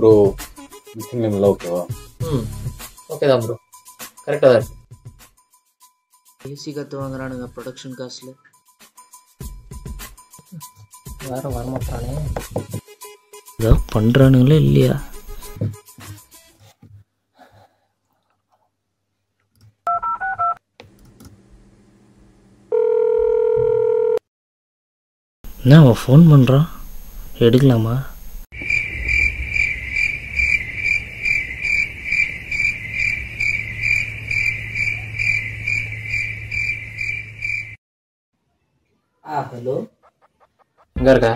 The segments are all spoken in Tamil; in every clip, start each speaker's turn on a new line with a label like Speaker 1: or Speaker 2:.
Speaker 1: ப்ரோ மிக்சிங் நல்லா ஓகேவா?
Speaker 2: ஓகே தான் ப்ரோ, கரெக்டாக தான் இருக்கு. ஏசி கற்று வாங்குறானுங்க ப்ரொடக்ஷன் காஸ்ட்ல. வேற வரமாட்டானே, ஏதாவது பண்ணுறானுங்களே இல்லையா? என்ன அவன் ஃபோன் பண்ணுறான், எடுக்கலாமா? ஹலோ, எங்கே இருக்க?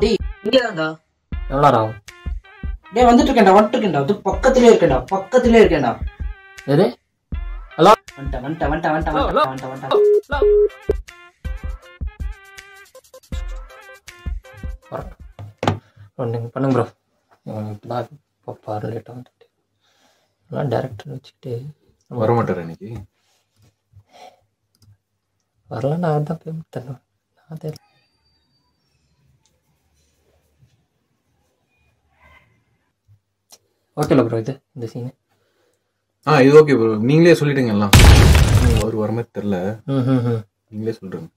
Speaker 3: டேய் இங்கேதான்டா.
Speaker 2: எவ்வளோ நேரம் ஆகும்?
Speaker 3: டேய் வந்துட்டு இருக்கேன்டா. அது பக்கத்துலயே இருக்கேன்டா.
Speaker 2: எது? ஹலோ,
Speaker 3: வந்துட்டேன்.
Speaker 2: நீங்கள் பண்ணுங்க ப்ரோ. இப்போதான் இப்போ பாரு லேட்டாக வந்துட்டு எல்லாம் டேரக்டர் வச்சுக்கிட்டு
Speaker 1: வரமாட்டார் இன்னைக்கு.
Speaker 2: வரல, நான் தான் பேமெண்ட் தருவேன். நான் தெரியல. ஓகேல ப்ரோ, இந்த சீனு
Speaker 1: இது ஓகே ப்ரோ. நீங்களே சொல்லிடுங்க எல்லாம். அவர் வர மாதிரி தெரில, நீங்களே சொல்றீங்க.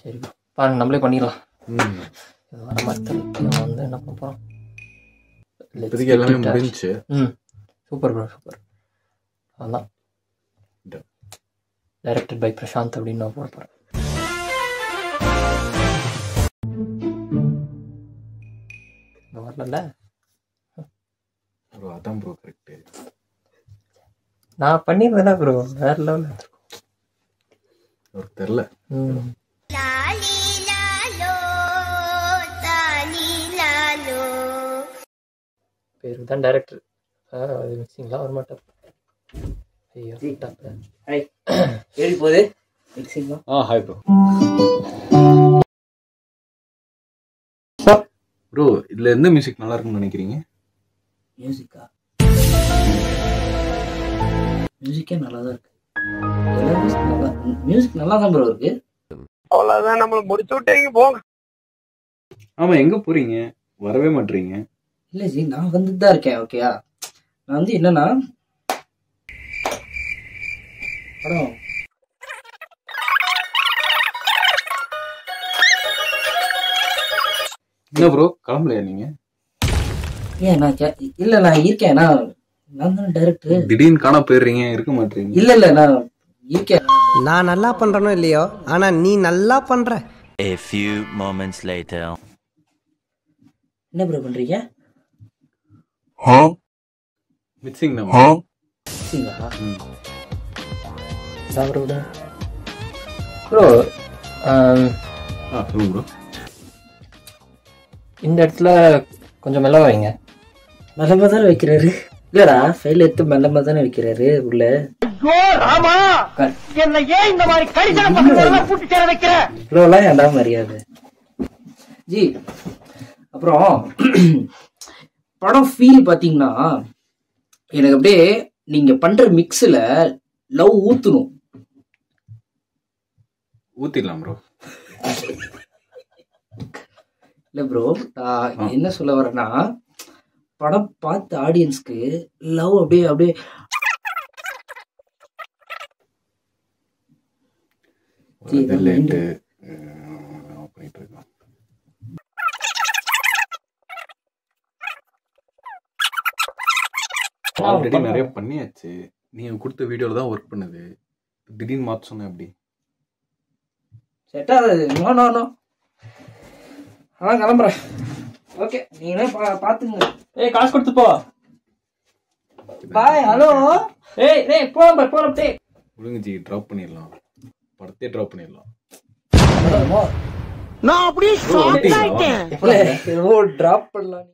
Speaker 2: சரி பாருங்க, நம்மளே பண்ணிடலாம். இது வர மாதிரி தெரியல. நம்ம வந்து என்ன பண்ண போகிறோம்,
Speaker 1: இப்போதைக்கு எல்லாமே முடிஞ்சிச்சு.
Speaker 2: Super bro, super. அதான் டைரக்டட் பை பிரசாந்த் அப்படின்னு நான் போட போகிறேன். வரல
Speaker 1: ப்ரோ, அதான் ப்ரோ கரெக்டு.
Speaker 2: நான் பண்ணிடுறேன்னா ப்ரோ, வேற லெவலில் இருக்கும்.
Speaker 1: அவருக்கு தெரில.
Speaker 2: பேருக்கு தான் டைரக்டர், மிக்சிங்லாம் வரமாட்டார். ஐயோ
Speaker 3: எப்படி போகுது மிக்சிங்லாம்?
Speaker 1: Hi bro. ப்ரோ இதுல எந்த மியூசிக் நல்லா இருக்கும்னு நினைக்கிறீங்க?
Speaker 3: மியூசிக்கே நல்லா தான் இருக்கு. மியூசிக் நல்லா தான் ப்ரோ இருக்கு.
Speaker 4: அவ்வளவுதான், நம்மள முடிச்சு விட்டீங்க போங்க.
Speaker 1: ஆமா, எங்க போறீங்க? வரவே மாட்டீங்க.
Speaker 3: இல்ல ஜி, நான் வந்துட்டு தான் இருக்கேன். ஓகேயா, நான் வந்து என்னன்னா படம்
Speaker 1: என்ன ப்ரோ கிளம்பலையா நீங்க?
Speaker 3: ஏன் நான் இல்ல நான் இருக்கேன். நான் தான் டைரக்டர்.
Speaker 1: திடீர்னு காண போயிடுறீங்க, இருக்க மாட்டீங்க.
Speaker 3: இல்ல நான் இருக்கேன்.
Speaker 5: நான் நல்லா பண்றேனோ இல்லையோ, ஆனா நீ நல்லா பண்ற.
Speaker 6: A few moments later.
Speaker 3: என்ன ப்ரோ பண்றீங்க?
Speaker 1: மிக்சிங் தான்.
Speaker 3: மிக்சிங்கா?
Speaker 2: ப்ரோ
Speaker 1: சொல்லுங்க ப்ரோ.
Speaker 2: இந்த இடத்துல கொஞ்சம் மெல்ல வைங்க.
Speaker 3: மெல்லமா தானே வைக்கிறாரு. இல்லடா, ஃபைல் எடுத்து மெல்லமா தானே வைக்கிறாரு உள்ள. இவ்வளோலாம் ஏன்டா மரியாதை ஜி? அப்புறம் படம் ஃபீல் பாத்தீங்கன்னா எனக்கு அப்படியே நீங்க பண்ற மிக்ஸ்ல லவ் ஊத்தணும்.
Speaker 1: ஊத்திடலாம் ப்ரோ.
Speaker 3: இல்ல ப்ரோ, என்ன சொல்ல வரேன்னா, படம் பார்த்த ஆடியன்ஸ்க்கு லவ் அப்படியே
Speaker 1: பண்ணிட்டு இருக்கோம். ஆல்ரெடி நிறைய பண்ணியாச்சு. நீங்க கொடுத்த வீடியோல தான் ஒர்க் பண்ணுது. திடீர்னு மாத்த சொன்ன எப்படி
Speaker 3: செட் ஆகுது? நோ அதான் கிளம்புறேன். ஓகே, நீங்களே பாத்துங்க.
Speaker 2: காசு கொடுத்து போ.
Speaker 3: பாய். ஹலோ. போலாம்.
Speaker 1: ஒழுங்கு ஜி, டிராப் பண்ணிடலாம். படத்தையே டிராப் பண்ணிடலாம்.
Speaker 5: நான் அப்படியே ஷாக் ஆயிட்டேன்.
Speaker 3: டிராப் பண்ணலாம்.